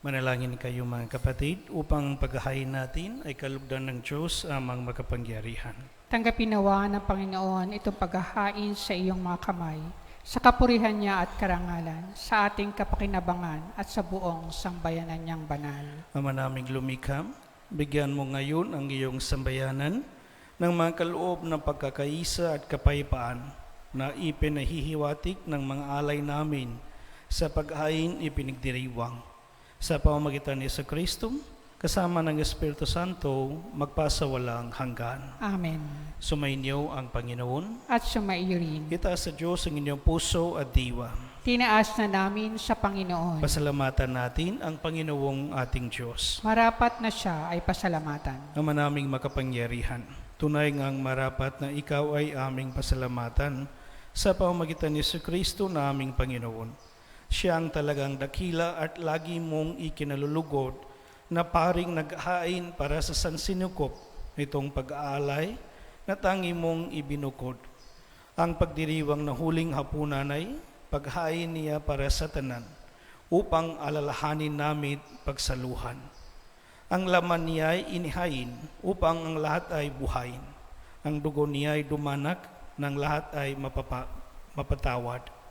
Manalangin kayo mga kapatid upang paghahain natin ay kalugdan ng Diyos amang makapangyarihan.
Tanggapin nawa ng Panginoon itong paghahain sa iyong mga kamay, sa kapurihan niya at karangalan, sa ating kapakinabangan at sa buong sambayanan niyang banal.
Ama naming lumikha, bigyan mo ngayon ang iyong sambayanan ng mga kaloob ng pagkakaisa at kapayapaan na ipinahihiwatig ng mga alay namin sa paghain ipinagdiriwang. Sa pamamagitan ni Kristo, kasama ng Espiritu Santo, magpasawalang hanggan.
Amen.
Sumainyo ang Panginoon.
At sumaiyo rin.
Itaas sa Diyos ang inyong puso at diwa.
Tinaas na namin sa Panginoon.
Pasalamatan natin ang Panginoong ating Diyos.
Marapat na siya ay pasalamatan.
Ama naming makapangyarihan, tunay ngang marapat na ikaw ay aming pasalamatan sa pamamagitan ni Kristo na aming Panginoon. Siya ang talagang dakila at lagi mong ikinalulugod na paring naghain para sa sansinukob itong pag-aalay na tangi mong ibinukod. Ang pagdiriwang na huling hapunan ay paghain niya para sa tanan upang alalahanin namin pagsaluhan. Ang laman niya ay inihain upang ang lahat ay buhayin. Ang dugo niya ay dumanak ng lahat ay mapatawad.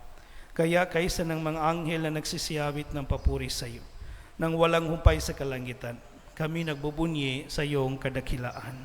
Kaya kaysa ng mga anghel na nagsisiyawit ng papuri sa iyo, nang walang humpay sa kalangitan, kami nagbubunyi sa iyong kadakilaan.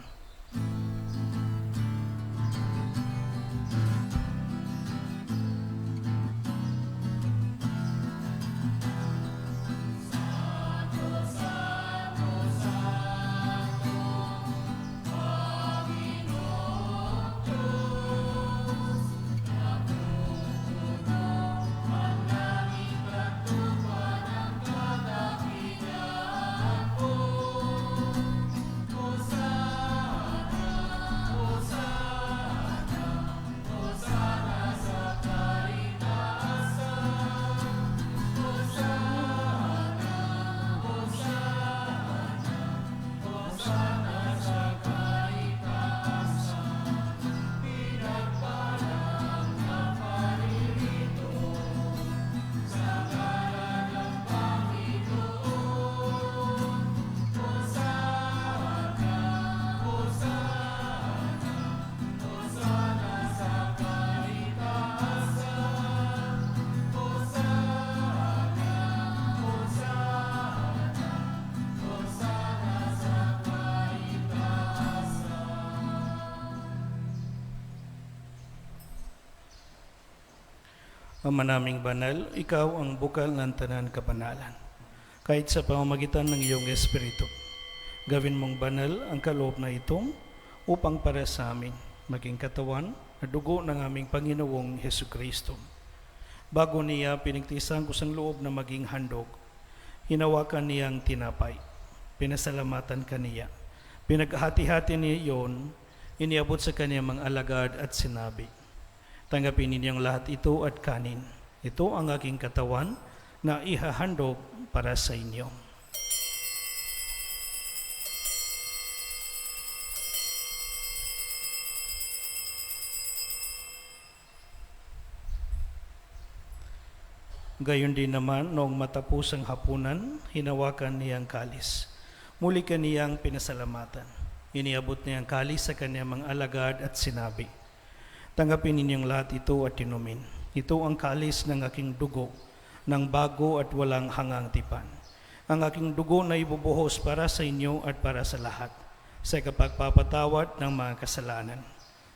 Ama naming banal, ikaw ang bukal ng tanan kapanalan. Kahit sa pamamagitan ng iyong Espiritu, gawin mong banal ang kaloob na itong upang para sa amin maging katawan at dugo ng aming Panginoong Hesukristo. Bago niya pinigtisan ko sa loob na maging handog, hinawakan niyang tinapay, pinasalamatan kaniya. Pinaghati-hati niya iyon, iniabot sa kanyang mga alagad at sinabi, tanggapin ninyong lahat ito at kanin. Ito ang aking katawan na ihahandog para sa inyo. Gayon din naman, noong matapos ang hapunan, hinawakan niyang kalis. Muli kaniyang pinasalamatan. Iniabot niyang kalis sa kanyang mga alagad at sinabi, tanggapin ninyong lahat ito at inumin. Ito ang kalis ng aking dugo, ng bago at walang hangang tipan. Ang aking dugo na ibubuhos para sa inyo at para sa lahat, sa kapagpapatawad ng mga kasalanan.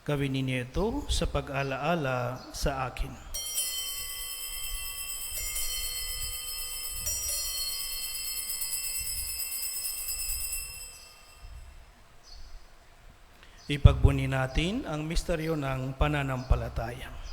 Gawin ninyo ito sa pag-alaala sa akin. Ipagbuni natin ang misteryo ng pananampalataya.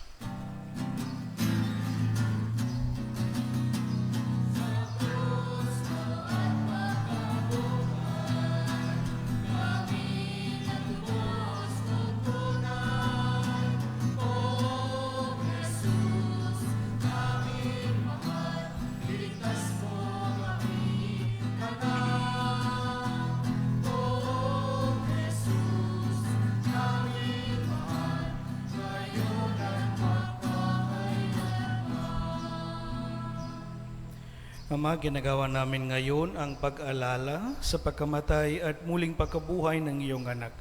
Ama, ginagawa namin ngayon ang pag-alala sa pagkamatay at muling pagkabuhay ng iyong anak.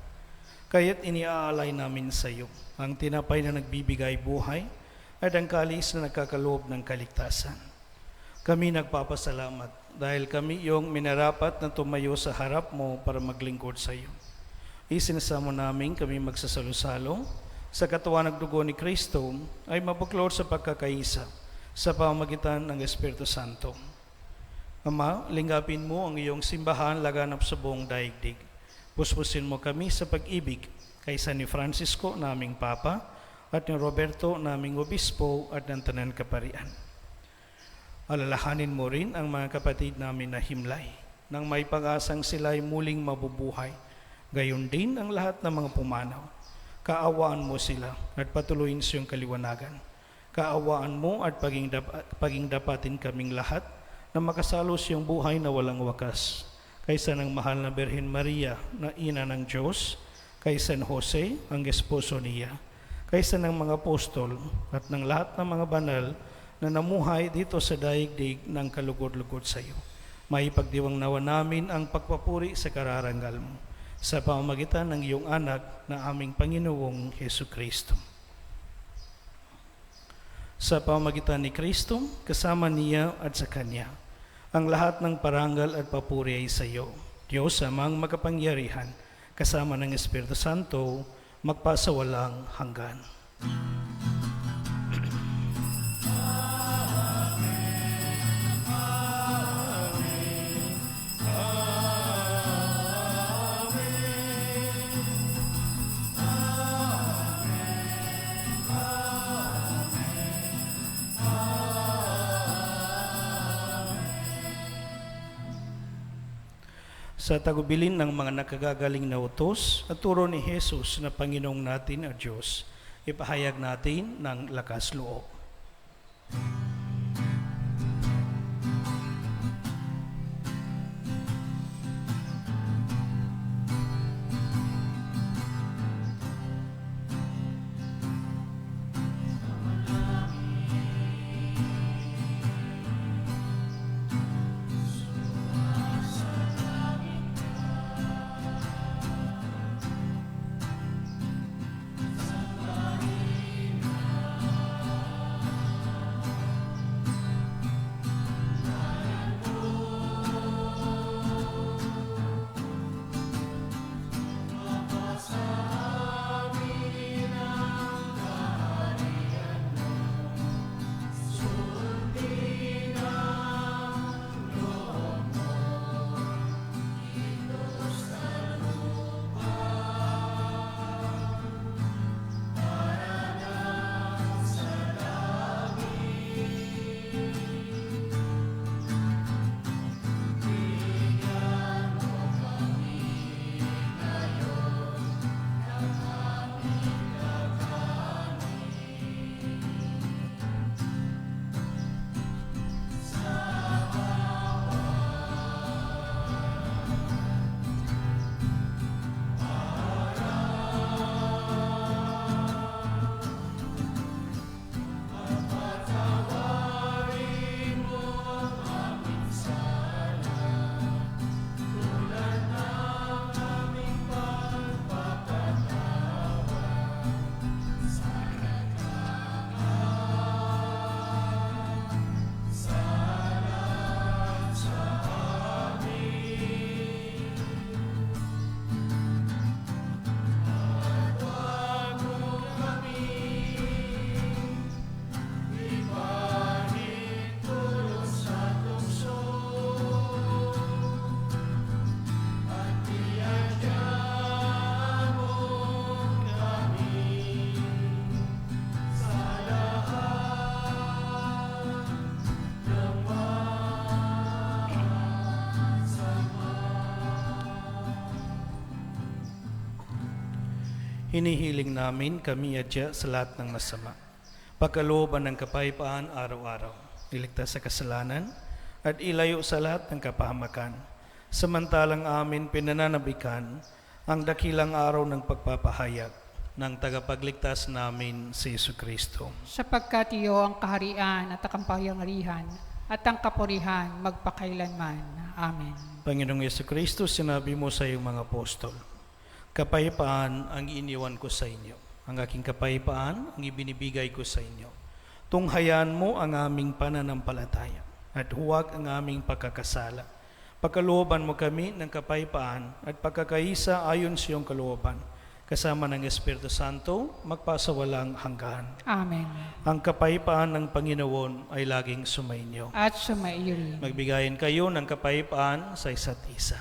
Kaya't iniaalay namin sa iyo ang tinapay na nagbibigay buhay at ang kalis na nagkakaloob ng kaligtasan. Kami nagpapasalamat dahil kami iyong minarapat na tumayo sa harap mo para maglingkod sa iyo. Isinasamo namin kami magsasalo-salo sa katawan ng dugo ni Kristo ay mabuklod sa pagkakaisa sa pamamagitan ng Espiritu Santo. Ama, lingapin mo ang iyong simbahan laganap sa buong daigdig. Puspusin mo kami sa pag-ibig kaysa ni Francisco, naming Papa, at ni Roberto, naming Obispo, at ng Tanan Kaparian. Alalahanin mo rin ang mga kapatid namin na himlay, nang may pag-asang sila'y muling mabubuhay. Gayon din ang lahat ng mga pumanaw. Kaawaan mo sila at patuloyin sa iyong kaliwanagan. Kaawaan mo at paging dapatin kaming lahat na makasalo siyang buhay na walang wakas. Kaysa ng mahal na Birhen Maria na ina ng Diyos, kay San Jose, ang esposo niya, kaysa ng mga apostol at ng lahat ng mga banal na namuhay dito sa daigdig ng kalugod-lugod sa iyo. Maipagdiwang nawa namin ang pagpapuri sa kararangal mo sa pamamagitan ng iyong anak na aming Panginoong Hesukristo. Sa pamamagitan ni Kristo, kasama niya at sa Kanya, ang lahat ng parangal at papuri ay sa iyo, Diyos amang makapangyarihan, kasama ng Espiritu Santo, magpasawalang hanggan. Sa tagubilin ng mga nakagagaling na utos at turo ni Jesus na Panginoong natin at Diyos, ipahayag natin ng lakas loob. Hinihiling namin kami adya sa lahat ng masama. Pagkalooban ng kapayapaan araw-araw, iligtas sa kasalanan, at ilayo sa lahat ng kapahamakan. Samantalang amin pinananabikan ang dakilang araw ng pagpapahayag ng tagapagligtas namin si Jesucristo.
Sapagkat iyo ang kaharian at ang kapangyarihan at ang kapurihan magpakailanman. Amen.
Panginoong Yesukristo, sinabi mo sa iyong mga apostol, kapayapaan ang iniwan ko sa inyo. Ang aking kapayapaan ang ibinibigay ko sa inyo. Tunghayan mo ang aming pananampalataya at huwag ang aming pagkakasala. Pagkalooban mo kami ng kapayapaan at pagkakaisa ayon sa iyong kalooban. Kasama ng Espiritu Santo, magpasawalang hanggan.
Amen.
Ang kapayapaan ng Panginoon ay laging sumainyo.
At sumaiyo rin.
Magbigayin kayo ng kapayapaan sa isa't isa.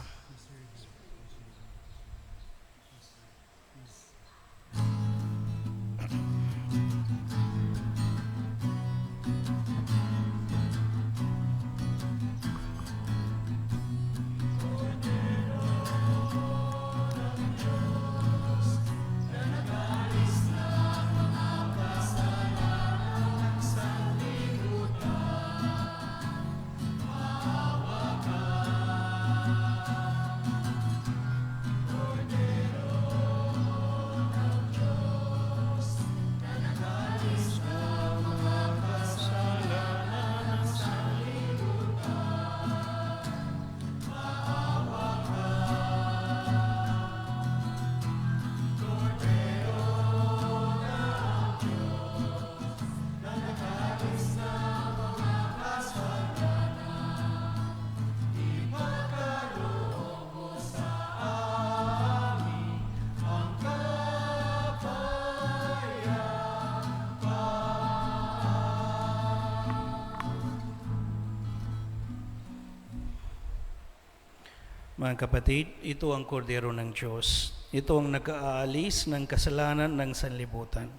Mga kapatid, ito ang kordero ng Diyos. Ito ang nag-aalis ng kasalanan ng sanlibutan.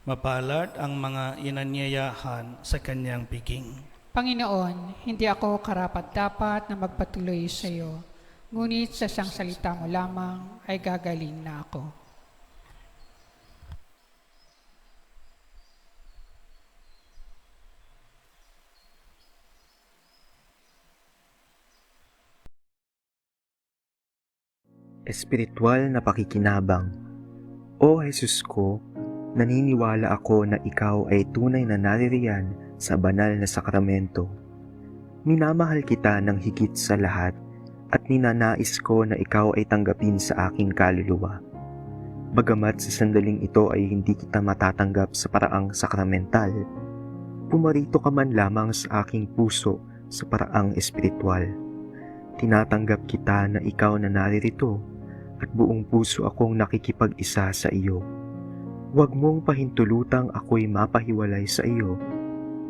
Mapalad ang mga inanyayahan sa kanyang piging.
Panginoon, hindi ako karapat-dapat na magpatuloy sa iyo, ngunit sa siyang salita mo lamang ay gagaling na ako.
Espiritual na pakikinabang. O Jesus ko, naniniwala ako na ikaw ay tunay na naririyan sa banal na sakramento. Minamahal kita ng higit sa lahat at ninanais ko na ikaw ay tanggapin sa aking kaluluwa. Bagamat sa sandaling ito ay hindi kita matatanggap sa paraang sakramental, pumarito ka man lamang sa aking puso sa paraang espiritual. Tinatanggap kita na ikaw na naririto at buong puso akong nakikipag-isa sa iyo. Huwag mong pahintulutang ako'y mapahiwalay sa iyo.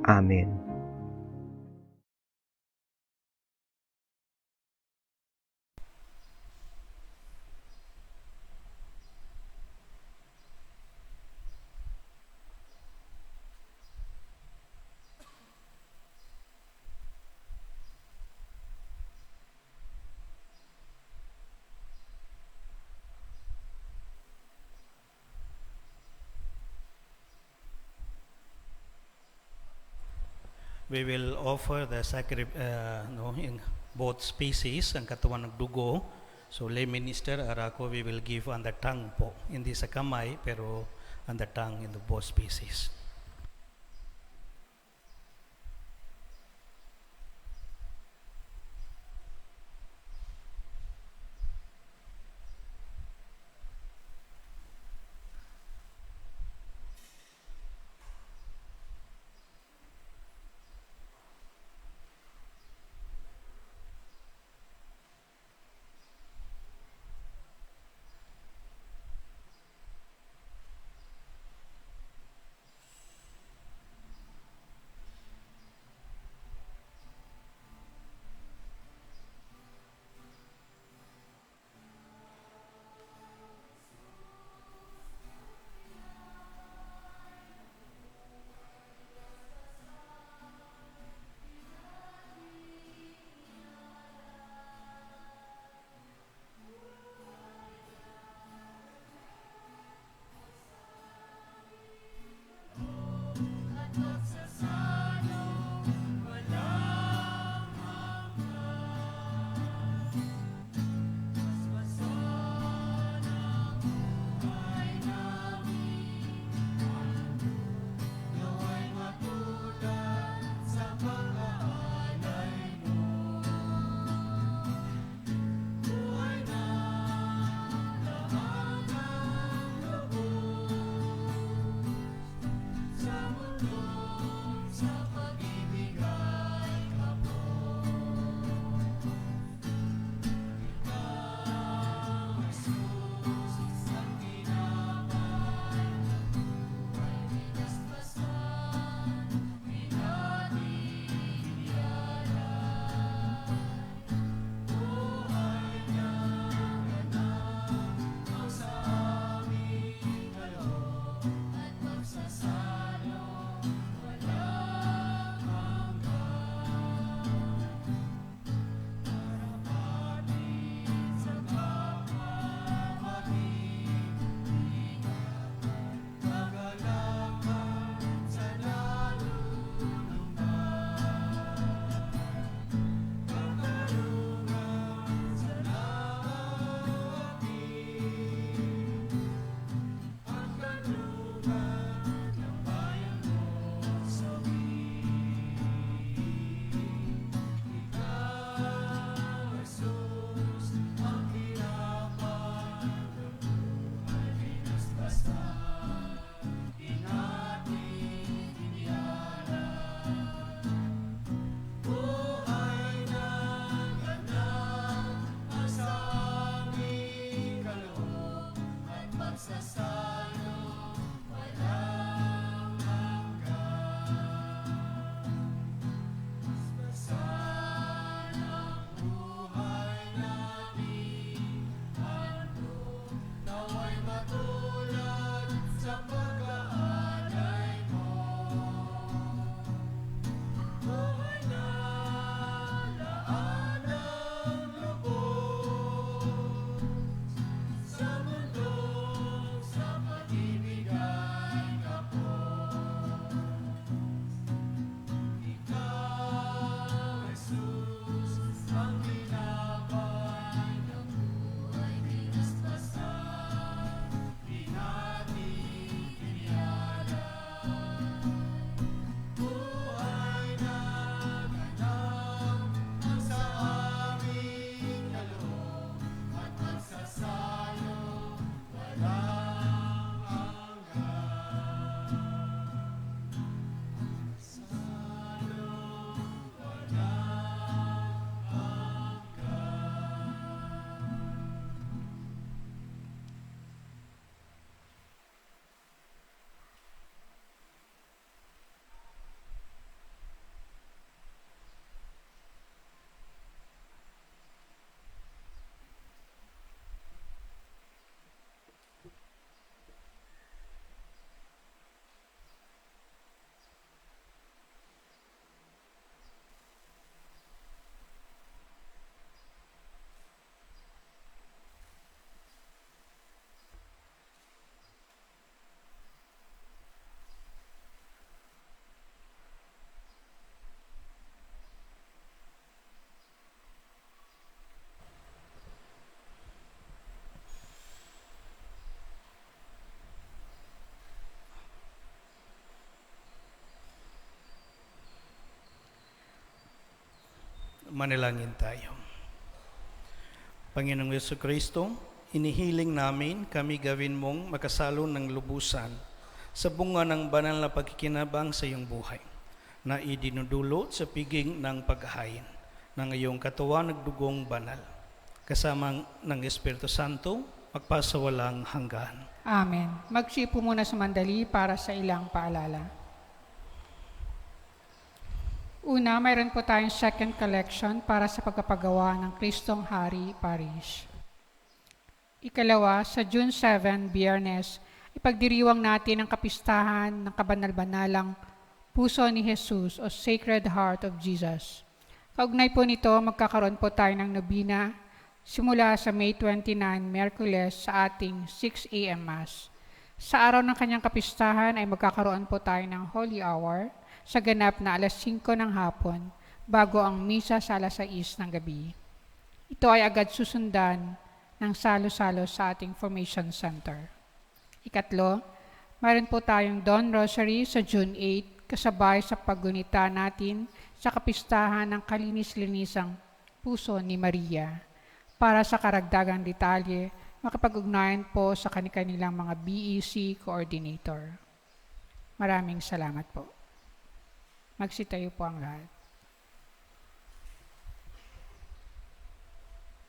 Amen.
We will offer the in both species, ang katawan ng dugo. So lay minister Araco, we will give on the tongue po, hindi sa kamay, pero on the tongue in the both species. Manalangin tayo. Panginoong Jesucristo, inihiling namin kami gawin mong makasalo ng lubusan sa bunga ng banal na pagkikinabang sa iyong buhay na idinudulot sa piging ng paghahain ng iyong katawan nagdugong banal kasama ng Espiritu Santo magpasawalang hanggan.
Amen. Magsipo muna sa mandali para sa ilang paalala. Una, mayroon po tayong second collection para sa pagpapagawa ng Kristong Hari Parish. Ikalawa, sa June 7, Biyernes, ipagdiriwang natin ang kapistahan ng kabanal-banalang Puso ni Jesus o Sacred Heart of Jesus. Kaugnay po nito, magkakaroon po tayo ng nobina simula sa May 29, Miyerkules sa ating 6 a.m. Mass. Sa araw ng kanyang kapistahan ay magkakaroon po tayo ng Holy Hour sa ganap na alas 5 ng hapon bago ang misa sa alas 6 ng gabi. Ito ay agad susundan ng salo-salo sa ating Formation Center. Ikatlo, mayroon po tayong Dawn Rosary sa June 8 kasabay sa paggunita natin sa kapistahan ng kalinis-linisang Puso ni Maria. Para sa karagdagang detalye, makipag-ugnayan po sa kanilang mga BEC coordinator. Maraming salamat po. Magsitayo po ang lahat.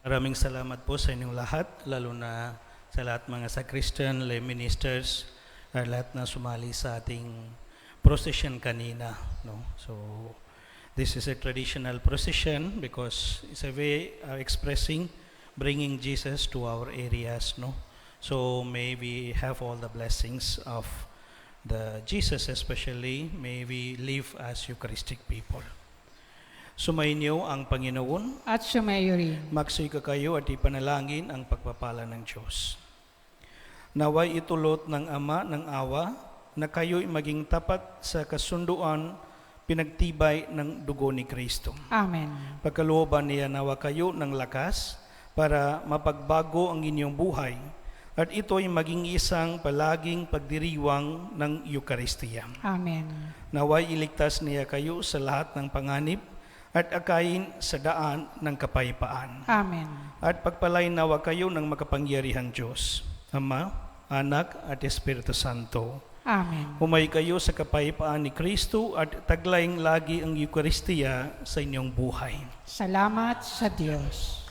Maraming salamat po sa inyong lahat, lalo na sa lahat mga sacristan, lay ministers, at lahat na sumali sa ating procession kanina. No? So, this is a traditional procession because it's a way of expressing, bringing Jesus to our areas. No? So, may we have all the blessings of the Jesus especially, may we live as Eucharistic people. Sumainyo ang Panginoon.
At sumayo rin.
Magsuy ka kayo at ipanalangin ang pagpapala ng Diyos. Naway itulot ng Ama ng awa na kayo'y maging tapat sa kasunduan pinagtibay ng dugo ni Kristo.
Amen.
Pagkalooban niya nawa kayo ng lakas para mapagbago ang inyong buhay at ito'y maging isang palaging pagdiriwang ng Eukaristiya.
Amen.
Naway iligtas niya kayo sa lahat ng panganib at akayin sa daan ng kapayapaan.
Amen.
At pagpalain nawa kayo ng makapangyarihang Diyos, Ama, Anak at Espiritu Santo.
Amen.
Humay kayo sa kapayapaan ni Kristo at taglayng lagi ang Eukaristiya sa inyong buhay.
Salamat sa Diyos.